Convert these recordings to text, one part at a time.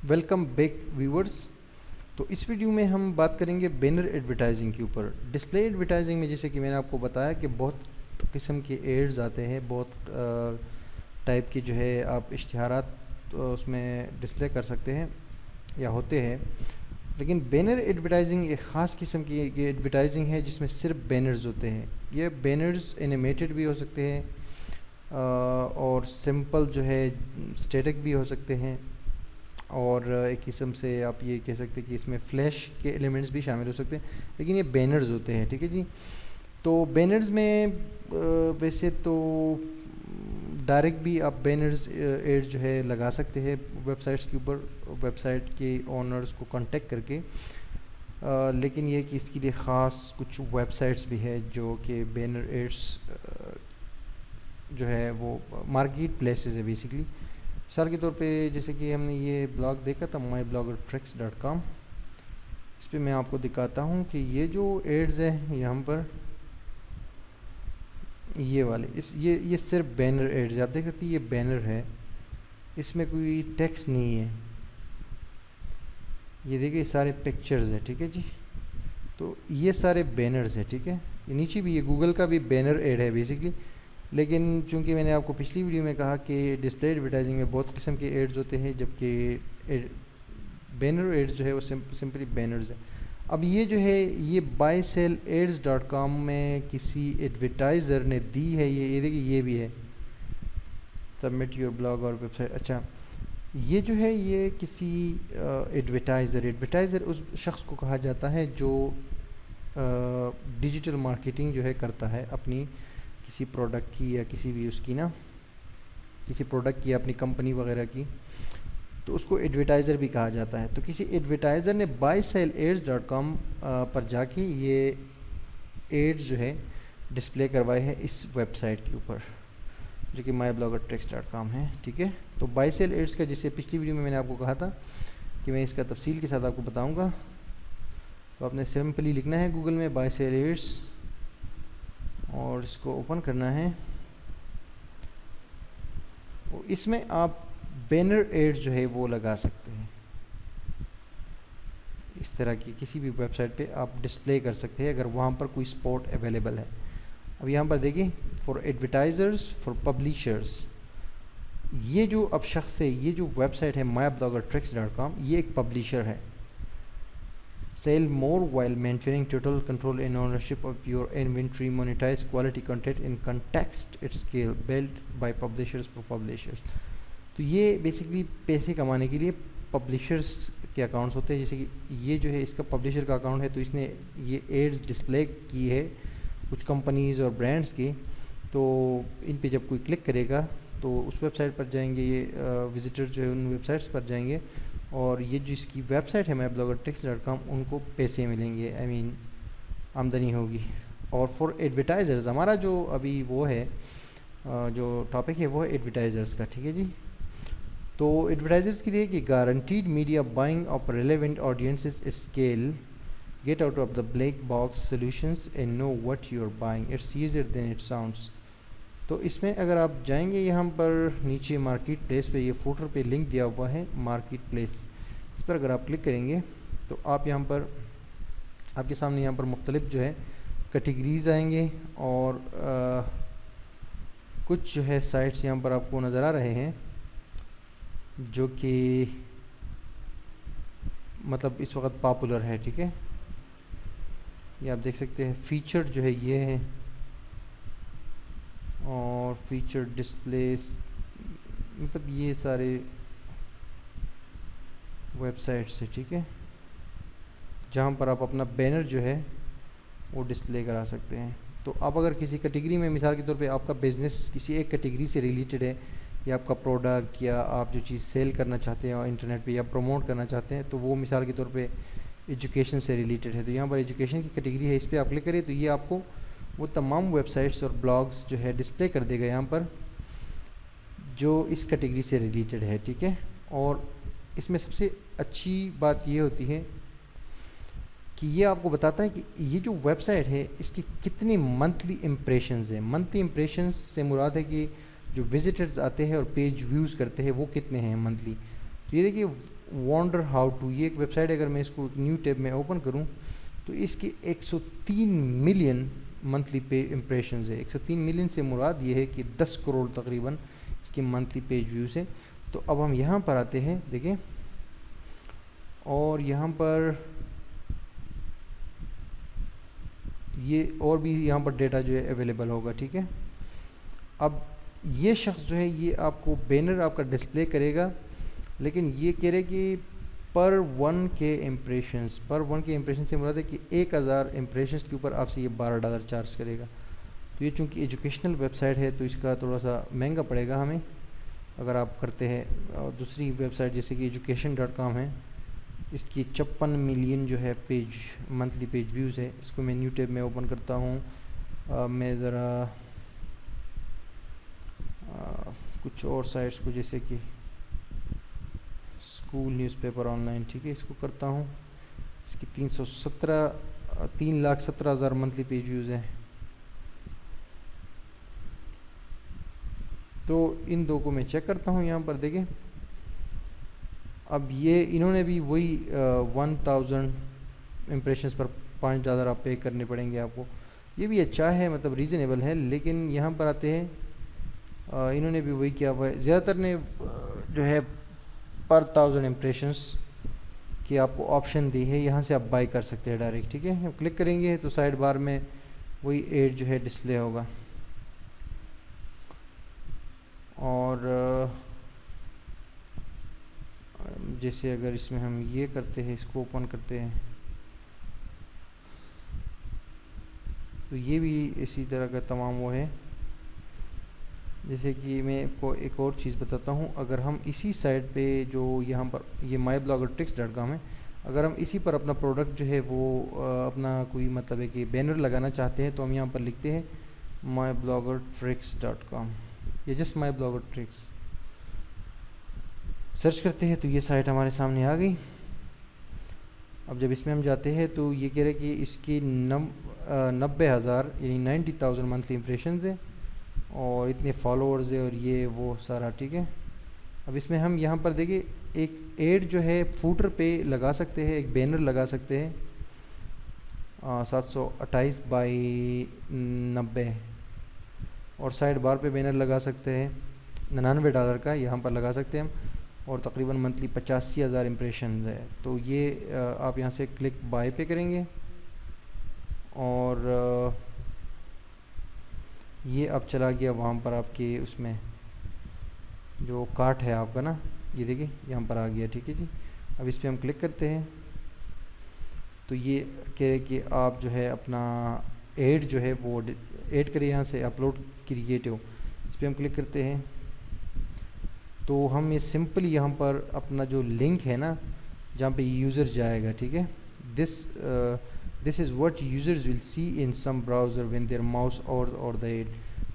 Welcome back viewers. तो इस video में हम बात करेंगे बैनर एडवर्टाइजिंग के ऊपर। डिस्प्ले एडवर्टाइजिंग में जैसे कि मैंने आपको बताया कि बहुत किस्म के एड्स आते हैं, बहुत टाइप के जो है आप इश्तिहारात उसमें डिस्प्ले कर सकते हैं या होते हैं। लेकिन बैनर एडवर्टाइजिंग एक ख़ास किस्म की एडवर्टाइजिंग है जिसमें सिर्फ बैनर्स होते हैं। ये बैनर्स एनिमेटेड भी हो सकते हैं और सिंपल जो है स्टैटिक भी हो सकते हैं, और एक किस्म से आप ये कह सकते हैं कि इसमें फ्लैश के एलिमेंट्स भी शामिल हो सकते हैं, लेकिन ये बैनर्स होते हैं। ठीक है जी। तो बैनर्स में वैसे तो डायरेक्ट भी आप बैनर्स एड जो है लगा सकते हैं वेबसाइट्स के ऊपर, वेबसाइट के ओनर्स को कांटेक्ट करके। लेकिन ये कि इसके लिए ख़ास कुछ वेबसाइट्स भी है जो कि बैनर एड्स जो है वो मार्केट प्लेसेस है बेसिकली। मिसाल के तौर पे जैसे कि हमने ये ब्लॉग देखा था mybloggertricks.com, इस पर मैं आपको दिखाता हूँ कि ये जो एड्स है यहाँ पर ये वाले ये सिर्फ बैनर एड्स, आप देख सकते हैं ये बैनर है, इसमें कोई टेक्स्ट नहीं है। ये देखिए सारे पिक्चर्स है। ठीक है जी। तो ये सारे बैनर्स है। ठीक है। ये नीचे भी ये गूगल का भी बैनर एड है बेसिकली। लेकिन चूंकि मैंने आपको पिछली वीडियो में कहा कि डिस्प्ले एडवर्टाइजिंग में बहुत किस्म के एड्स होते हैं, जबकि बैनर एड्स जो है वो सिंपली बैनर्स है। अब ये जो है ये buyselleads.com में किसी एडवर्टाइज़र ने दी है। ये देखिए ये भी है, सबमिट योर ब्लॉग और वेबसाइट। अच्छा, ये जो है ये किसी एडवर्टाइज़र उस शख्स को कहा जाता है जो डिजिटल मार्केटिंग जो है करता है अपनी किसी प्रोडक्ट की या किसी भी उसकी ना किसी प्रोडक्ट की या अपनी कंपनी वगैरह की, तो उसको एडवर्टाइज़र भी कहा जाता है। तो किसी एडवर्टाइज़र ने buyselleads.com पर जाके ये एड्स जो है डिस्प्ले करवाए हैं इस वेबसाइट के ऊपर जो कि mybloggertricks.com है। ठीक है। तो बायसेल एड्स का जैसे पिछली वीडियो में मैंने आपको कहा था कि मैं इसका तफसील के साथ आपको बताऊंगा, तो आपने सिंपली लिखना है गूगल में बायसेल एड्स और इसको ओपन करना है। और इसमें आप बैनर एड्स जो है वो लगा सकते हैं। इस तरह की किसी भी वेबसाइट पे आप डिस्प्ले कर सकते हैं अगर वहाँ पर कोई स्पॉट अवेलेबल है। अब यहाँ पर देखिए फॉर एडवर्टाइजर्स फॉर पब्लिशर्स, ये जो अब शख्स है, ये जो वेबसाइट है mybloggertricks.com, ये एक पब्लिशर है। Sell more while maintaining total control and ownership of your inventory. Monetize quality content in context at scale. Built by publishers for publishers. तो ये बेसिकली पैसे कमाने के लिए पब्लिशर्स के अकाउंट्स होते हैं। जैसे कि ये जो है इसका पब्लिशर का अकाउंट है, तो इसने ये एड्स डिस्प्ले की है कुछ कंपनीज़ और ब्रांड्स की। तो इन पे जब कोई क्लिक करेगा तो उस वेबसाइट पर जाएंगे, ये विजिटर जो है उन वेबसाइट्स पर जाएंगे और ये जिसकी वेबसाइट है mybloggertricks.com उनको पैसे मिलेंगे, आई मीन आमदनी होगी। और फॉर एडवर्टाइज़र्स, हमारा जो अभी वो है जो टॉपिक है वो है एडवर्टाइज़र्स का। ठीक है जी। तो एडवर्टाइज़र्स के लिए कि guaranteed media buying of relevant audiences at scale, get out of the black box solutions and know what you are buying, it's easier than it sounds. तो इसमें अगर आप जाएंगे यहाँ पर नीचे मार्केट प्लेस पे, ये फुटर पे लिंक दिया हुआ है मार्केट प्लेस, इस पर अगर आप क्लिक करेंगे तो आप यहाँ पर आपके सामने यहाँ पर मुख्तलिफ जो है कैटेगरीज आएंगे और कुछ जो है साइट्स यहाँ पर आपको नज़र आ रहे हैं जो कि मतलब इस वक्त पॉपुलर है। ठीक है। ये आप देख सकते हैं फीचर जो है ये है और फीचर डिस्प्लेस, मतलब ये सारे वेबसाइट्स है। ठीक है। जहाँ पर आप अपना बैनर जो है वो डिस्प्ले करा सकते हैं। तो आप अगर किसी कैटेगरी में, मिसाल के तौर पे आपका बिज़नेस किसी एक कैटेगरी से रिलेटेड है, या आपका प्रोडक्ट या आप जो चीज़ सेल करना चाहते हैं और इंटरनेट पे या प्रमोट करना चाहते हैं, तो वो मिसाल के तौर पे एजुकेशन से रिलेटेड है, तो यहाँ पर एजुकेशन की कैटेगरी है, इस पर आप क्लिक करें तो ये आपको वो तमाम वेबसाइट्स और ब्लॉग्स जो है डिस्प्ले कर देगा यहाँ पर जो इस कैटेगरी से रिलेटेड है। ठीक है। और इसमें सबसे अच्छी बात ये होती है कि ये आपको बताता है कि ये जो वेबसाइट है इसकी कितने मंथली इम्प्रेशंस हैं। मंथली इम्प्रेशंस से मुराद है कि जो विजिटर्स आते हैं और पेज व्यूज़ करते हैं वो कितने हैं मंथली। तो ये देखिए वॉन्डर हाउ टू, ये एक वेबसाइट है, अगर मैं इसको न्यू टैब में ओपन करूं तो इसकी 103 मिलियन मंथली पे इम्प्रेशंस है। 103 मिलियन से मुराद ये है कि 10 करोड़ तकरीबन इसके मंथली पेज व्यूज़ है। तो अब हम यहाँ पर आते हैं, देखें, और यहाँ पर ये और भी यहाँ पर डेटा जो है अवेलेबल होगा, ठीक है। अब ये शख्स जो है ये आपको बैनर आपका डिस्प्ले करेगा, लेकिन ये कह रहे कि पर वन के इम्प्रेशन से मुराद है कि 1000 इम्प्रेशन के ऊपर आपसे ये $12 चार्ज करेगा। तो ये चूँकि एजुकेशनल वेबसाइट है तो इसका थोड़ा सा महंगा पड़ेगा हमें अगर आप करते हैं। और दूसरी वेबसाइट जैसे कि education.com है, इसकी 56 मिलियन जो है पेज मंथली पेज व्यूज़ है। इसको मैं न्यू टैब में ओपन करता हूँ। मैं ज़रा कुछ और साइट्स को, जैसे कि स्कूल न्यूज़पेपर ऑनलाइन, ठीक है, इसको करता हूँ। इसकी 3,17,000 मंथली पेज व्यूज़ हैं। तो इन दो को मैं चेक करता हूँ। यहाँ पर देखें, अब ये इन्होंने भी वही 1000 इम्प्रेशंस पर $5 आप पे करने पड़ेंगे आपको। ये भी अच्छा है, मतलब रीज़नेबल है। लेकिन यहाँ पर आते हैं, इन्होंने भी वही किया हुआ है। ज़्यादातर ने जो है पर 1000 इम्प्रेशंस की आपको ऑप्शन दी है, यहाँ से आप बाई कर सकते हैं डायरेक्ट, ठीक है। क्लिक करेंगे तो साइड बार में वही एड जो है डिस्प्ले होगा। और जैसे अगर इसमें हम ये करते हैं, इसको ओपन करते हैं, तो ये भी इसी तरह का तमाम वो है। जैसे कि मैं आपको एक और चीज़ बताता हूँ, अगर हम इसी साइट पे जो यहाँ पर ये mybloggertricks.com है, अगर हम इसी पर अपना प्रोडक्ट जो है वो अपना कोई मतलब है कि बैनर लगाना चाहते हैं, तो हम यहाँ पर लिखते हैं mybloggertricks.com या जस्ट mybloggertricks सर्च करते हैं तो ये साइट हमारे सामने आ गई। अब जब इसमें हम जाते हैं तो ये कह रहे कि इसकी 90,000 यानी 90,000 मंथली इम्प्रेशंस है और इतने फॉलोअर्स है और ये वो सारा, ठीक है। अब इसमें हम यहाँ पर देखिए एक एड जो है फूटर पे लगा सकते हैं, एक बैनर लगा सकते हैं 728 बाई 90, और साइड बार पे बैनर लगा सकते हैं $99 का, यहाँ पर लगा सकते हैं हम, और तकरीबन मंथली 85,000 इम्प्रेशन है। तो ये आप यहाँ से क्लिक बाय पे करेंगे और ये अब चला गया वहाँ पर आपके उसमें जो कार्ट है आपका ना, ये देखिए यहाँ पर आ गया, ठीक है जी। अब इस पर हम क्लिक करते हैं तो ये कह रहे कि आप जो है अपना एड जो है वो ऐड करिए, यहाँ से अपलोड क्रिएटिव, इस पर हम क्लिक करते हैं तो हम ये सिंपली यहाँ पर अपना जो लिंक है ना जहाँ पे यूज़र जाएगा, ठीक है, this is what users will see in some browser when their mouse over the ad.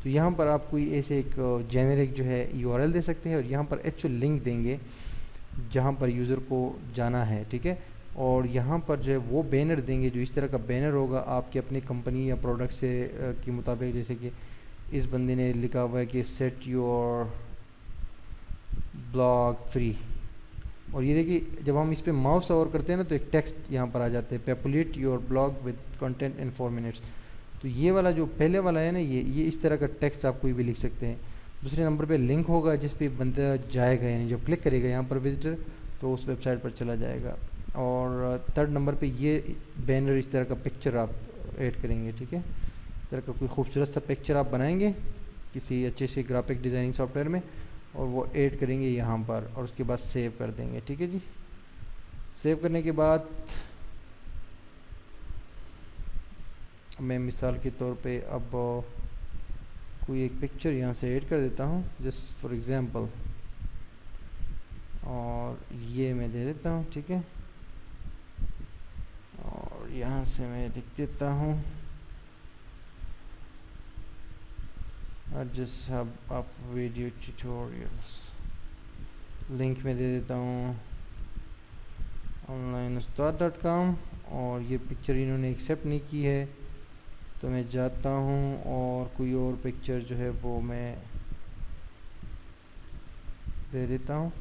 तो यहाँ पर आप कोई ऐसे एक जेनेरिक जो है यूआरएल दे सकते हैं और यहाँ पर एक्चुअल लिंक देंगे जहाँ पर यूज़र को जाना है, ठीक है। और यहाँ पर जो है वो बैनर देंगे जो इस तरह का बैनर होगा आपकी अपनी कंपनी या प्रोडक्ट से के मुताबिक। जैसे कि इस बंदे ने लिखा हुआ है कि सेट योर ब्लॉग फ्री, और ये देखिए जब हम इस पर माउस ओवर करते हैं ना तो एक टेक्स्ट यहाँ पर आ जाते हैं, populate your blog with content in 4 minutes. तो ये वाला जो पहले वाला है ना, ये इस तरह का टेक्स्ट आप कोई भी लिख सकते हैं। दूसरे नंबर पे लिंक होगा जिस पे बंदा जाएगा, यानी जब क्लिक करेगा यहाँ पर विजिटर तो उस वेबसाइट पर चला जाएगा। और थर्ड नंबर पे ये बैनर इस तरह का पिक्चर आप ऐड करेंगे, ठीक है। इस तरह का कोई खूबसूरत सा पिक्चर आप बनाएंगे किसी अच्छे से ग्राफिक डिज़ाइनिंग सॉफ्टवेयर में और वो ऐड करेंगे यहाँ पर और उसके बाद सेव कर देंगे, ठीक है जी। सेव करने के बाद मैं मिसाल के तौर पे अब कोई एक पिक्चर यहाँ से ऐड कर देता हूँ जस्ट फॉर एग्जांपल, और ये मैं दे देता हूँ, ठीक है। और यहाँ से मैं लिख देता हूँ just hub up video tutorials, link में दे देता हूँ onlineustad.com। और ये पिक्चर इन्होंने एक्सेप्ट नहीं की है तो मैं जाता हूँ और कोई और पिक्चर जो है वो मैं दे देता हूँ।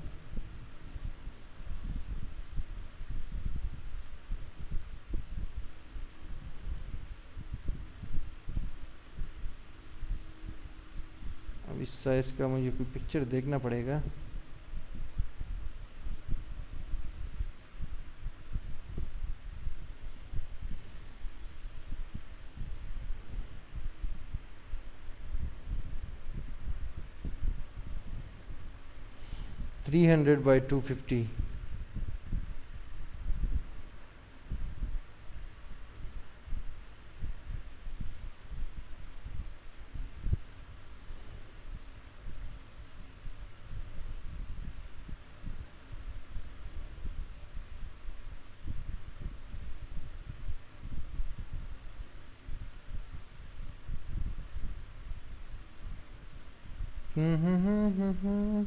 इस साइज़ का मुझे कोई पिक्चर देखना पड़ेगा। Three 300 by 250। हम्म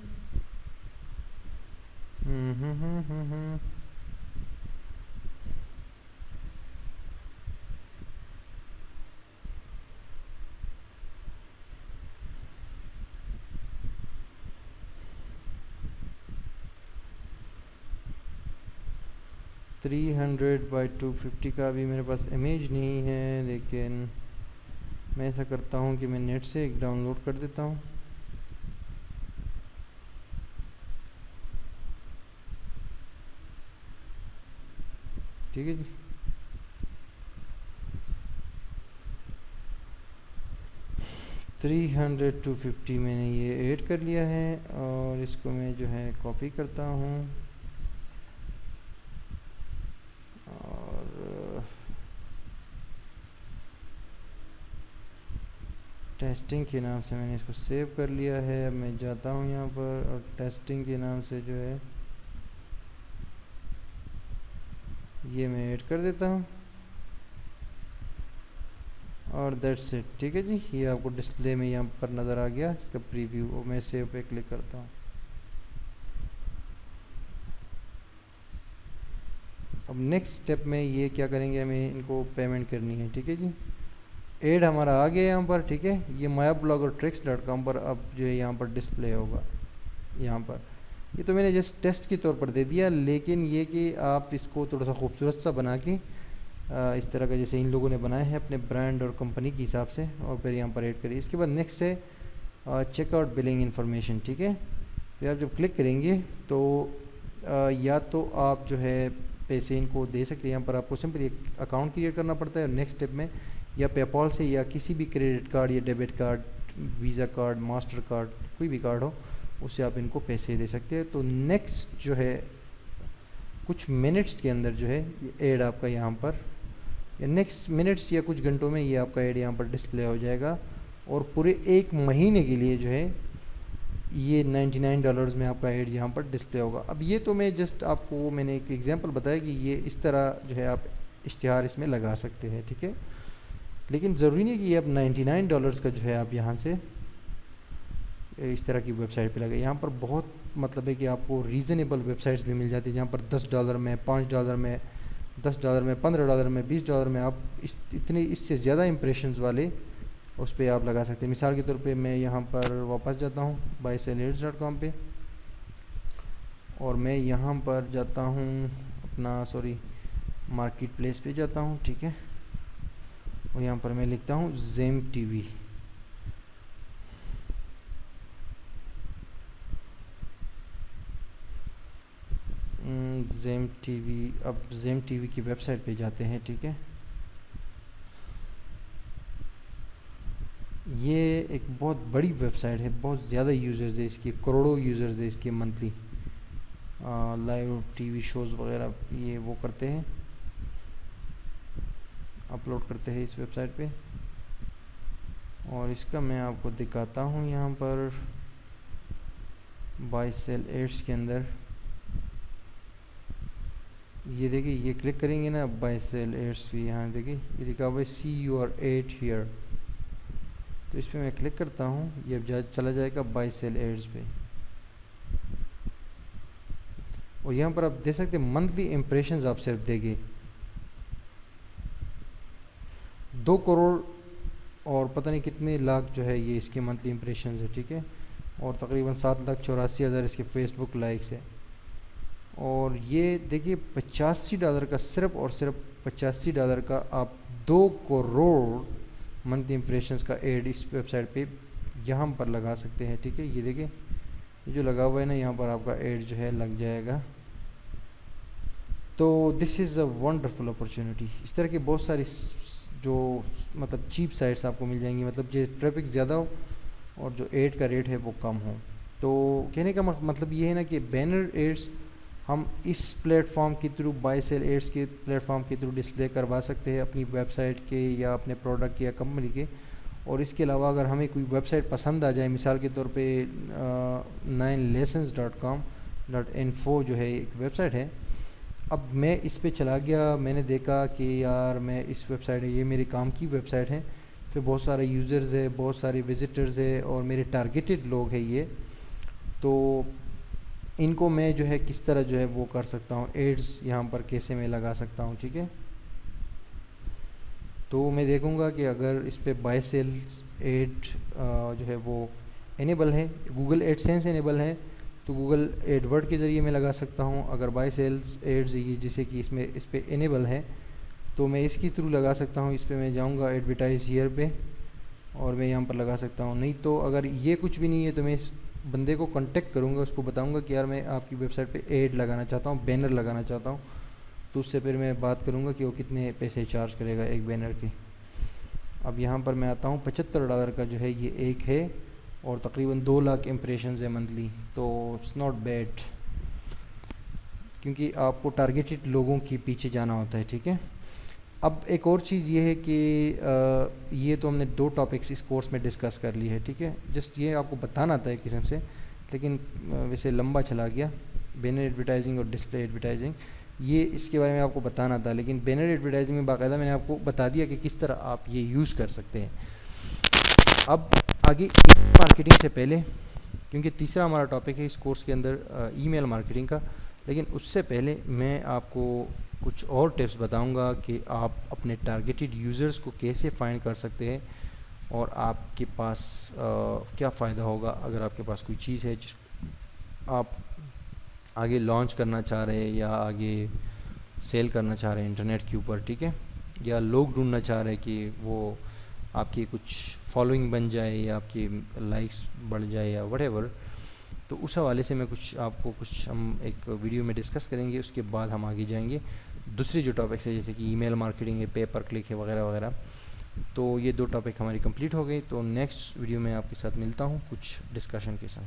300 by 250 का अभी मेरे पास इमेज नहीं है, लेकिन मैं ऐसा करता हूँ कि मैं नेट से एक डाउनलोड कर देता हूँ। ठीक है जी। थ्री 250 मैंने ये ऐड कर लिया है और इसको मैं जो है कॉपी करता हूँ और टेस्टिंग के नाम से मैंने इसको सेव कर लिया है। अब मैं जाता हूँ यहाँ पर और टेस्टिंग के नाम से जो है ये मैं ऐड कर देता हूँ और दैट्स इट। ठीक है जी, ये आपको डिस्प्ले में यहाँ पर नज़र आ गया इसका प्रीव्यू। और मैं सेव पे क्लिक करता हूँ। अब नेक्स्ट स्टेप में ये क्या करेंगे, हमें इनको पेमेंट करनी है। ठीक है जी, ऐड हमारा आ गया यहाँ पर। ठीक है, ये mybloggertricks.com पर अब जो है यहाँ पर डिस्प्ले होगा। यहाँ पर ये तो मैंने जस्ट टेस्ट के तौर पर दे दिया, लेकिन ये कि आप इसको थोड़ा सा खूबसूरत सा बना के इस तरह का जैसे इन लोगों ने बनाया है अपने ब्रांड और कंपनी के हिसाब से, और फिर यहाँ पर ऐड करिए। इसके बाद नेक्स्ट है चेकआउट बिलिंग इन्फॉर्मेशन। ठीक है, फिर आप जब क्लिक करेंगे तो या तो आप जो है पैसे इनको दे सकते हैं। यहाँ पर आपको सिंपली एक अकाउंट क्रिएट करना पड़ता है और नेक्स्ट स्टेप में या पेपॉल से या किसी भी क्रेडिट कार्ड या debit card, visa card, master card, कोई भी कार्ड हो उससे आप इनको पैसे दे सकते हैं। तो नेक्स्ट जो है कुछ मिनट्स के अंदर जो है ये ऐड आपका यहाँ पर, या नेक्स्ट मिनट्स या कुछ घंटों में ये आपका ऐड यहाँ पर डिस्प्ले हो जाएगा। और पूरे एक महीने के लिए जो है ये $99 में आपका ऐड यहाँ पर डिस्प्ले होगा। अब ये तो मैं जस्ट आपको मैंने एक एग्जांपल बताया कि ये इस तरह जो है आप इश्तिहार इसमें लगा सकते हैं। ठीक है, लेकिन ज़रूरी नहीं कि ये अब $99 का जो है आप यहाँ से इस तरह की वेबसाइट पे लगे। यहाँ पर बहुत मतलब है कि आपको रीज़नेबल वेबसाइट्स भी मिल जाती है जहाँ पर $10 में, $5 में, $10 में, $15 में, $20 में आप इतने इससे ज़्यादा इम्प्रेशंस वाले उस पर आप लगा सकते हैं। मिसाल के तौर पे मैं यहाँ पर वापस जाता हूँ buysellers.com पे और मैं यहाँ पर जाता हूँ अपना मार्केट प्लेस पे जाता हूँ। ठीक है, और यहाँ पर मैं लिखता हूँ ज़ेम टीवी। ज़ेम टीवी, अब ज़ेम टीवी की वेबसाइट पे जाते हैं। ठीक है, ये एक बहुत बड़ी वेबसाइट है, बहुत ज़्यादा यूज़र्स है इसके, करोड़ों यूज़र्स है इसके मंथली। लाइव टीवी शोज़ वगैरह ये वो करते हैं, अपलोड करते हैं इस वेबसाइट पे। और इसका मैं आपको दिखाता हूँ यहाँ पर बाय सेल एड्स के अंदर। ये देखिए, ये क्लिक करेंगे ना बाय सेल एड्स भी, यहाँ देखिए ये लिखा हुआ है सी योर एड हियर। तो इस पर मैं क्लिक करता हूँ, ये चला जाएगा बाय सेल एड्स पे। और यहाँ पर आप देख सकते हैं मंथली इम्प्रेशंस आप सिर्फ देंगे 2 करोड़ और पता नहीं कितने लाख जो है ये इसके मंथली इम्प्रेशंस है। ठीक है, और तकरीबन 7,84,000 इसके फेसबुक लाइक्स है। और ये देखिए $85 का, सिर्फ और सिर्फ $85 का आप 2 करोड़ मंथली इम्प्रेशंस का एड इस वेबसाइट पे यहाँ पर लगा सकते हैं, ठीक है। ये देखिए ये जो लगा हुआ है ना, यहाँ पर आपका एड जो है लग जाएगा। तो this is a wonderful opportunity. इस तरह की बहुत सारी जो मतलब चीप साइट्स आपको मिल जाएंगी, मतलब जो ट्रैफिक ज़्यादा हो और जो एड का रेट है वो कम हो। तो कहने का मतलब ये है ना कि बैनर एड्स हम इस प्लेटफॉर्म के थ्रू, बाय सेल एड्स के प्लेटफॉर्म के थ्रू डिस्प्ले करवा सकते हैं अपनी वेबसाइट के या अपने प्रोडक्ट के या कंपनी के। और इसके अलावा अगर हमें कोई वेबसाइट पसंद आ जाए, मिसाल के तौर पे 9lessons.com.info जो है एक वेबसाइट है, अब मैं इस पे चला गया, मैंने देखा कि यार मैं इस वेबसाइट है, ये मेरे काम की वेबसाइट है, तो बहुत सारे यूज़र्स है, बहुत सारे विजिटर्स है और मेरे टारगेटेड लोग हैं ये, तो इनको मैं जो है किस तरह जो है वो कर सकता हूँ, एड्स यहाँ पर कैसे मैं लगा सकता हूँ, ठीक है। तो मैं देखूँगा कि अगर इस पर बाय सेल्स एड जो है वो इनेबल है, गूगल एडसेंस इनेबल है, तो गूगल एडवर्ड के ज़रिए मैं लगा सकता हूँ। अगर बाय सेल्स एड्स ये जिसे कि इसमें इस पर इनेबल है तो मैं इसके थ्रू लगा सकता हूँ। इस पर मैं जाऊँगा एडवर्टाइज हियर पे और मैं यहाँ पर लगा सकता हूँ। नहीं तो अगर ये कुछ भी नहीं है तो मैं इस बंदे को कांटेक्ट करूँगा, उसको बताऊँगा कि यार मैं आपकी वेबसाइट पे एड लगाना चाहता हूँ, बैनर लगाना चाहता हूँ। तो उससे फिर मैं बात करूँगा कि वो कितने पैसे चार्ज करेगा एक बैनर के। अब यहाँ पर मैं आता हूँ, $75 का जो है ये एक है और तकरीबन 2 लाख इम्प्रेशंस है मंथली, तो इट्स नॉट बैड, क्योंकि आपको टारगेटेड लोगों के पीछे जाना होता है, ठीक है। अब एक और चीज़ ये है कि ये तो हमने 2 टॉपिक्स इस कोर्स में डिस्कस कर ली है, ठीक है। जस्ट ये आपको बताना था एक किस्म से, लेकिन वैसे लंबा चला गया। बैनर एडवर्टाइजिंग और डिस्प्ले एडवर्टाइजिंग, ये इसके बारे में आपको बताना था, लेकिन बैनर एडवर्टाइजिंग में बाकायदा मैंने आपको बता दिया कि किस तरह आप ये यूज़ कर सकते हैं। अब आगे मार्केटिंग से पहले, क्योंकि तीसरा हमारा टॉपिक है इस कोर्स के अंदर ईमेल मार्केटिंग का, लेकिन उससे पहले मैं आपको कुछ और टिप्स बताऊंगा कि आप अपने टारगेटेड यूज़र्स को कैसे फाइंड कर सकते हैं और आपके पास क्या फ़ायदा होगा अगर आपके पास कोई चीज़ है जिस आप आगे लॉन्च करना चाह रहे हैं या आगे सेल करना चाह रहे हैं इंटरनेट के ऊपर, ठीक है, या लोग ढूंढना चाह रहे हैं कि वो आपकी कुछ फॉलोइंग बन जाए या आपकी लाइक्स बढ़ जाए या व्हाटएवर। तो उस हवाले से मैं हम एक वीडियो में डिस्कस करेंगे। उसके बाद हम आगे जाएंगे दूसरी जो टॉपिक्स है, जैसे कि ईमेल मार्केटिंग है, पे पर क्लिक है, वगैरह वगैरह। तो ये 2 टॉपिक हमारी कंप्लीट हो गई। तो नेक्स्ट वीडियो में आपके साथ मिलता हूँ कुछ डिस्कशन के साथ।